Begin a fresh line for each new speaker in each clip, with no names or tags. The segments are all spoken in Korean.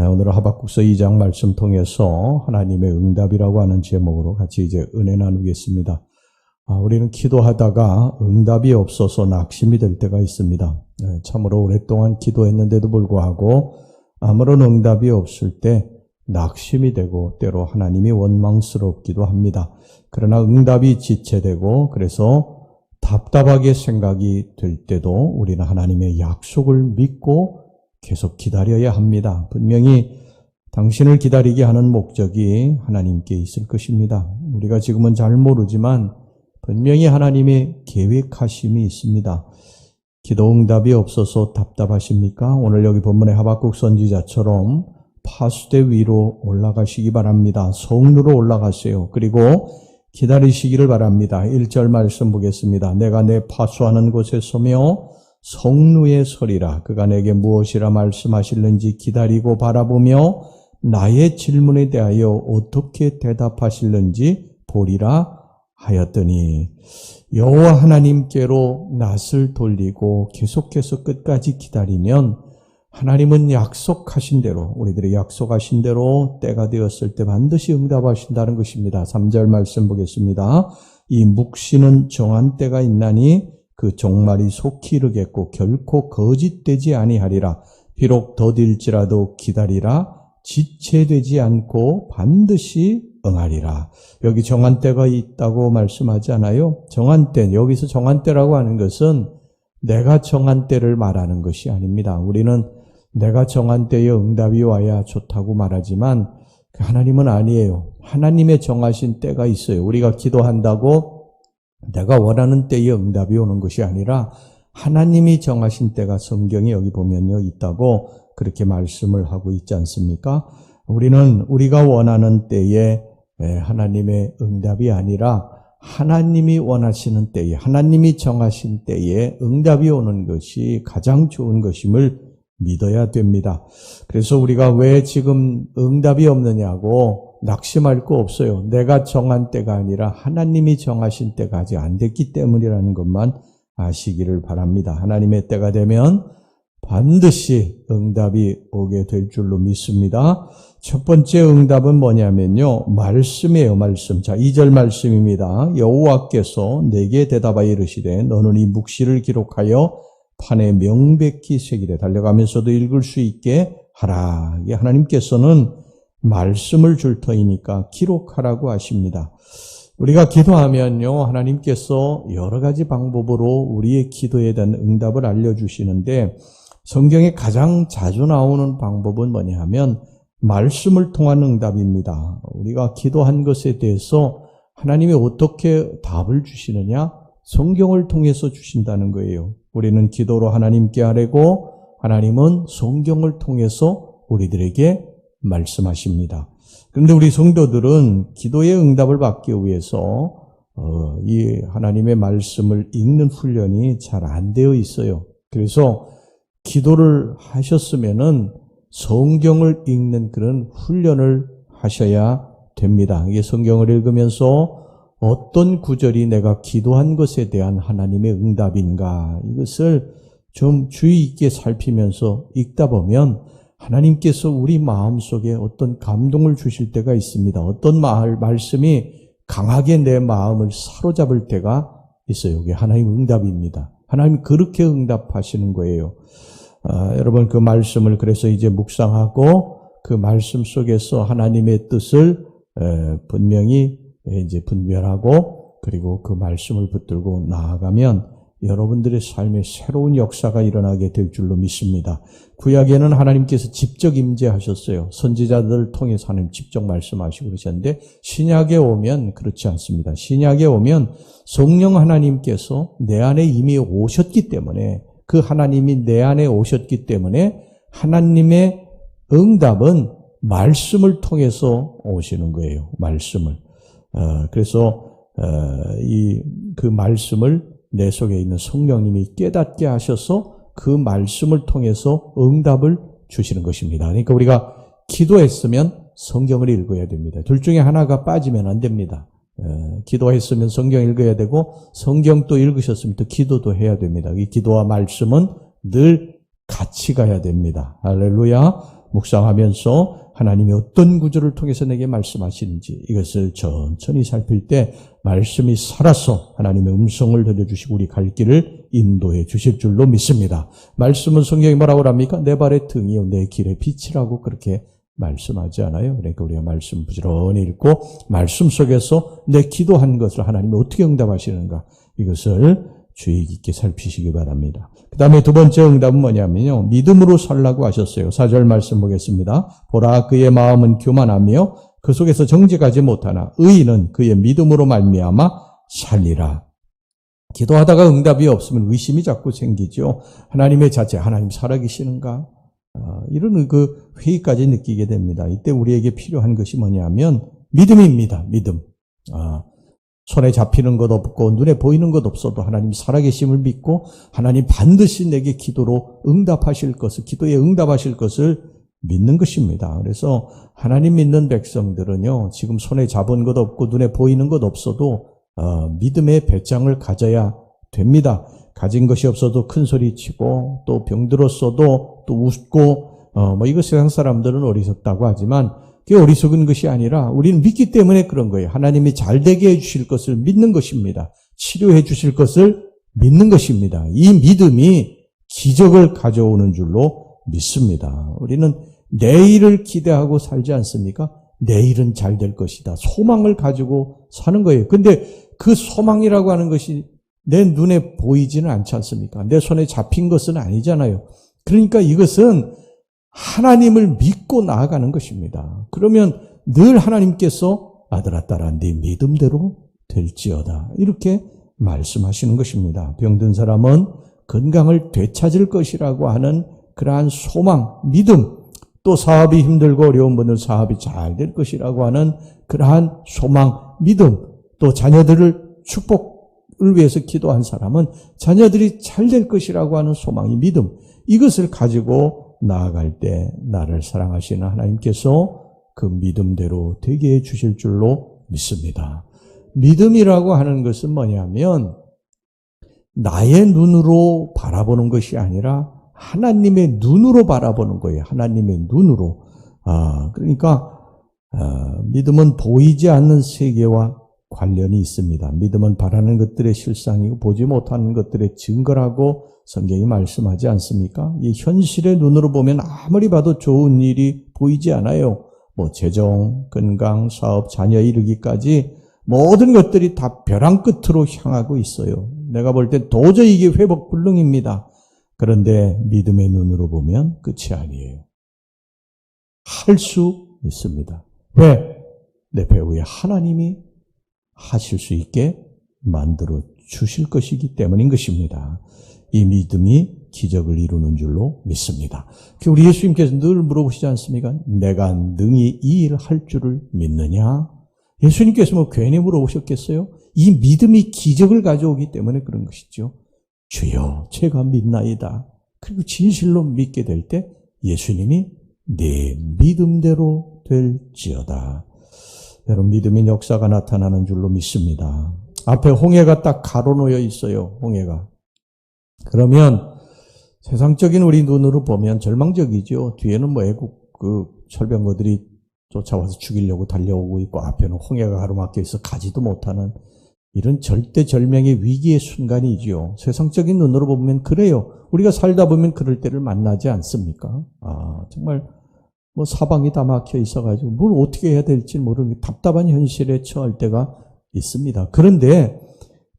오늘 하박국서 2장 말씀 통해서 하나님의 응답이라고 하는 제목으로 같이 이제 은혜 나누겠습니다. 우리는 기도하다가 응답이 없어서 낙심이 될 때가 있습니다. 참으로 오랫동안 기도했는데도 불구하고 아무런 응답이 없을 때 낙심이 되고 때로 하나님이 원망스럽기도 합니다. 그러나 응답이 지체되고 그래서 답답하게 생각이 될 때도 우리는 하나님의 약속을 믿고 계속 기다려야 합니다. 분명히 당신을 기다리게 하는 목적이 하나님께 있을 것입니다. 우리가 지금은 잘 모르지만 분명히 하나님의 계획하심이 있습니다. 기도 응답이 없어서 답답하십니까? 오늘 여기 본문의 하박국 선지자처럼 파수대 위로 올라가시기 바랍니다. 성루로 올라가세요. 그리고 기다리시기를 바랍니다. 1절 말씀 보겠습니다. 내가 내 파수하는 곳에 서며 성루에 서리라. 그가 내게 무엇이라 말씀하실는지 기다리고 바라보며 나의 질문에 대하여 어떻게 대답하실는지 보리라 하였더니, 여호와 하나님께로 낯을 돌리고 계속해서 끝까지 기다리면 하나님은 약속하신 대로, 우리들이 약속하신 대로 때가 되었을 때 반드시 응답하신다는 것입니다. 3절 말씀 보겠습니다. 이 묵시는 정한 때가 있나니 그 종말이 속히 이르겠고 결코 거짓되지 아니하리라. 비록 더딜지라도 기다리라. 지체되지 않고 반드시 응하리라. 여기 정한 때가 있다고 말씀하지 않아요? 정한 때, 여기서 정한 때라고 하는 것은 내가 정한 때를 말하는 것이 아닙니다. 우리는 내가 정한 때에 응답이 와야 좋다고 말하지만 하나님은 아니에요. 하나님의 정하신 때가 있어요. 우리가 기도한다고 내가 원하는 때에 응답이 오는 것이 아니라 하나님이 정하신 때가 성경에 여기 보면요 있다고 그렇게 말씀을 하고 있지 않습니까? 우리는 우리가 원하는 때에 하나님의 응답이 아니라 하나님이 원하시는 때에, 하나님이 정하신 때에 응답이 오는 것이 가장 좋은 것임을 믿어야 됩니다. 그래서 우리가 왜 지금 응답이 없느냐고 낙심할 거 없어요. 내가 정한 때가 아니라 하나님이 정하신 때가 아직 안 됐기 때문이라는 것만 아시기를 바랍니다. 하나님의 때가 되면 반드시 응답이 오게 될 줄로 믿습니다. 첫 번째 응답은 뭐냐면요, 말씀이에요. 말씀. 자, 2절 말씀입니다. 여호와께서 내게 대답하여 이르시되 너는 이 묵시를 기록하여 판에 명백히 새기되 달려가면서도 읽을 수 있게 하라. 하나님께서는 말씀을 줄 터이니까 기록하라고 하십니다. 우리가 기도하면요, 하나님께서 여러 가지 방법으로 우리의 기도에 대한 응답을 알려주시는데 성경에 가장 자주 나오는 방법은 뭐냐 하면 말씀을 통한 응답입니다. 우리가 기도한 것에 대해서 하나님이 어떻게 답을 주시느냐? 성경을 통해서 주신다는 거예요. 우리는 기도로 하나님께 아뢰고 하나님은 성경을 통해서 우리들에게 말씀하십니다. 그런데 우리 성도들은 기도의 응답을 받기 위해서 이 하나님의 말씀을 읽는 훈련이 잘 안 되어 있어요. 그래서 기도를 하셨으면은 성경을 읽는 그런 훈련을 하셔야 됩니다. 이게 성경을 읽으면서 어떤 구절이 내가 기도한 것에 대한 하나님의 응답인가, 이것을 좀 주의 있게 살피면서 읽다 보면 하나님께서 우리 마음속에 어떤 감동을 주실 때가 있습니다. 어떤 말씀이 강하게 내 마음을 사로잡을 때가 있어요. 이게 하나님의 응답입니다. 하나님이 그렇게 응답하시는 거예요. 여러분, 그 말씀을 그래서 이제 묵상하고 그 말씀 속에서 하나님의 뜻을 분명히 이제 분별하고 그리고 그 말씀을 붙들고 나아가면 여러분들의 삶에 새로운 역사가 일어나게 될 줄로 믿습니다. 구약에는 하나님께서 직접 임재하셨어요. 선지자들을 통해서 하나님 직접 말씀하시고 그러셨는데 신약에 오면 그렇지 않습니다. 신약에 오면 성령 하나님께서 내 안에 이미 오셨기 때문에, 그 하나님이 내 안에 오셨기 때문에 하나님의 응답은 말씀을 통해서 오시는 거예요. 말씀을. 그래서 그 말씀을 내 속에 있는 성령님이 깨닫게 하셔서 그 말씀을 통해서 응답을 주시는 것입니다. 그러니까 우리가 기도했으면 성경을 읽어야 됩니다. 둘 중에 하나가 빠지면 안 됩니다. 기도했으면 성경 읽어야 되고 성경 또 읽으셨으면 또 기도도 해야 됩니다. 이 기도와 말씀은 늘 같이 가야 됩니다. 할렐루야. 묵상하면서 하나님이 어떤 구절을 통해서 내게 말씀하시는지 이것을 천천히 살필 때 말씀이 살아서 하나님의 음성을 들려주시고 우리 갈 길을 인도해 주실 줄로 믿습니다. 말씀은 성경이 뭐라고 합니까? 내 발의 등이요 내 길의 빛이라고 그렇게 말씀하지 않아요? 그러니까 우리가 말씀 부지런히 읽고 말씀 속에서 내 기도한 것을 하나님이 어떻게 응답하시는가 이것을 주의 깊게 살피시기 바랍니다. 그 다음에 두 번째 응답은 뭐냐면요. 믿음으로 살라고 하셨어요. 4절 말씀 보겠습니다. 보라 그의 마음은 교만하며 그 속에서 정직하지 못하나 의인은 그의 믿음으로 말미암아 살리라. 기도하다가 응답이 없으면 의심이 자꾸 생기죠. 하나님의 자체, 하나님 살아계시는가? 이런 그 회의까지 느끼게 됩니다. 이때 우리에게 필요한 것이 뭐냐면 믿음입니다. 믿음. 손에 잡히는 것 없고 눈에 보이는 것 없어도 하나님 살아계심을 믿고 하나님 반드시 내게 기도로 응답하실 것을, 기도에 응답하실 것을 믿는 것입니다. 그래서 하나님 믿는 백성들은요, 지금 손에 잡은 것 없고 눈에 보이는 것 없어도 믿음의 배짱을 가져야 됩니다. 가진 것이 없어도 큰 소리 치고 또 병들었어도 또 웃고 이거 세상 사람들은 어리석다고 하지만 그게 어리석은 것이 아니라 우리는 믿기 때문에 그런 거예요. 하나님이 잘 되게 해주실 것을 믿는 것입니다. 치료해 주실 것을 믿는 것입니다. 이 믿음이 기적을 가져오는 줄로 믿습니다. 우리는 내일을 기대하고 살지 않습니까? 내일은 잘 될 것이다. 소망을 가지고 사는 거예요. 근데 그 소망이라고 하는 것이 내 눈에 보이지는 않지 않습니까? 내 손에 잡힌 것은 아니잖아요. 그러니까 이것은 하나님을 믿고 나아가는 것입니다. 그러면 늘 하나님께서 아들아 딸아 네 믿음대로 될지어다 이렇게 말씀하시는 것입니다. 병든 사람은 건강을 되찾을 것이라고 하는 그러한 소망, 믿음, 또 사업이 힘들고 어려운 분들 사업이 잘 될 것이라고 하는 그러한 소망, 믿음, 또 자녀들을 축복을 위해서 기도한 사람은 자녀들이 잘 될 것이라고 하는 소망이 믿음, 이것을 가지고 나아갈 때 나를 사랑하시는 하나님께서 그 믿음대로 되게 해 주실 줄로 믿습니다. 믿음이라고 하는 것은 뭐냐면 나의 눈으로 바라보는 것이 아니라 하나님의 눈으로 바라보는 거예요. 하나님의 눈으로. 그러니까 믿음은 보이지 않는 세계와 관련이 있습니다. 믿음은 바라는 것들의 실상이고 보지 못하는 것들의 증거라고 성경이 말씀하지 않습니까? 이 현실의 눈으로 보면 아무리 봐도 좋은 일이 보이지 않아요. 재정, 건강, 사업, 자녀 이르기까지 모든 것들이 다 벼랑 끝으로 향하고 있어요. 내가 볼 때 도저히 이게 회복 불능입니다. 그런데 믿음의 눈으로 보면 끝이 아니에요. 할 수 있습니다. 왜? 내 배후에 하나님이 하실 수 있게 만들어 주실 것이기 때문인 것입니다. 이 믿음이 기적을 이루는 줄로 믿습니다. 우리 예수님께서 늘 물어보시지 않습니까? 내가 능히 이 일을 할 줄을 믿느냐? 예수님께서 괜히 물어보셨겠어요? 이 믿음이 기적을 가져오기 때문에 그런 것이죠. 주여 제가 믿나이다. 그리고 진실로 믿게 될 때 예수님이 내 믿음대로 될지어다. 여러분 믿음의 역사가 나타나는 줄로 믿습니다. 앞에 홍해가 딱 가로놓여 있어요. 홍해가. 그러면 세상적인 우리 눈으로 보면 절망적이죠. 뒤에는 애국 철병거들이 쫓아와서 죽이려고 달려오고 있고 앞에는 홍해가 가로막혀 있어 가지도 못하는 이런 절대절명의 위기의 순간이지요. 세상적인 눈으로 보면 그래요. 우리가 살다 보면 그럴 때를 만나지 않습니까? 정말 사방이 다 막혀 있어가지고 뭘 어떻게 해야 될지 모르는 답답한 현실에 처할 때가 있습니다. 그런데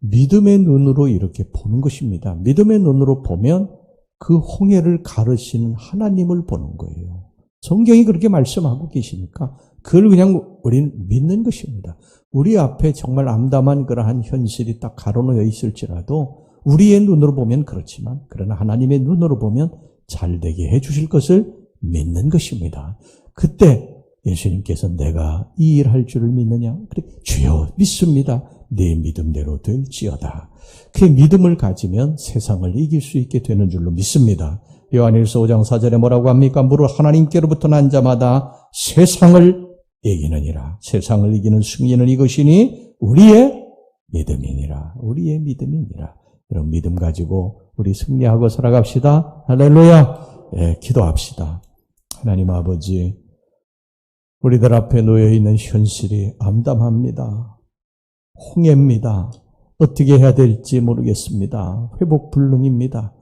믿음의 눈으로 이렇게 보는 것입니다. 믿음의 눈으로 보면 그 홍해를 가르시는 하나님을 보는 거예요. 성경이 그렇게 말씀하고 계시니까 그걸 그냥 우리는 믿는 것입니다. 우리 앞에 정말 암담한 그러한 현실이 딱 가로놓여 있을지라도 우리의 눈으로 보면 그렇지만 그러나 하나님의 눈으로 보면 잘되게 해주실 것을 믿는 것입니다. 그때 예수님께서 내가 이 일 할 줄을 믿느냐? 그래, 주여 믿습니다. 내 믿음대로 될지어다. 그 믿음을 가지면 세상을 이길 수 있게 되는 줄로 믿습니다. 요한일서 5장 4절에 뭐라고 합니까? 무릇 하나님께로부터 난 자마다 세상을 이기느니라. 세상을 이기는 승리는 이것이니 우리의 믿음이니라. 우리의 믿음이니라. 여러분 믿음 가지고 우리 승리하고 살아갑시다. 할렐루야. 기도합시다. 하나님 아버지, 우리들 앞에 놓여있는 현실이 암담합니다. 홍해입니다. 어떻게 해야 될지 모르겠습니다. 회복불능입니다.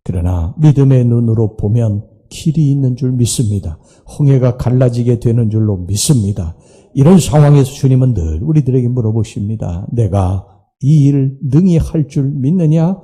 그러나 믿음의 눈으로 보면 길이 있는 줄 믿습니다. 홍해가 갈라지게 되는 줄로 믿습니다. 이런 상황에서 주님은 늘 우리들에게 물어보십니다. 내가 이 일 능히 할 줄 믿느냐?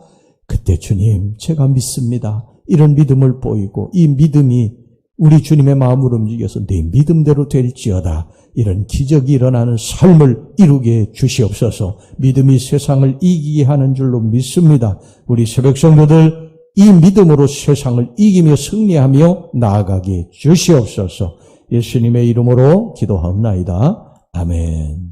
그때 주님, 제가 믿습니다. 이런 믿음을 보이고 이 믿음이 우리 주님의 마음을 움직여서 내 믿음대로 될지어다. 이런 기적이 일어나는 삶을 이루게 주시옵소서. 믿음이 세상을 이기게 하는 줄로 믿습니다. 우리 새벽 성도들 이 믿음으로 세상을 이기며 승리하며 나아가게 주시옵소서. 예수님의 이름으로 기도하옵나이다. 아멘.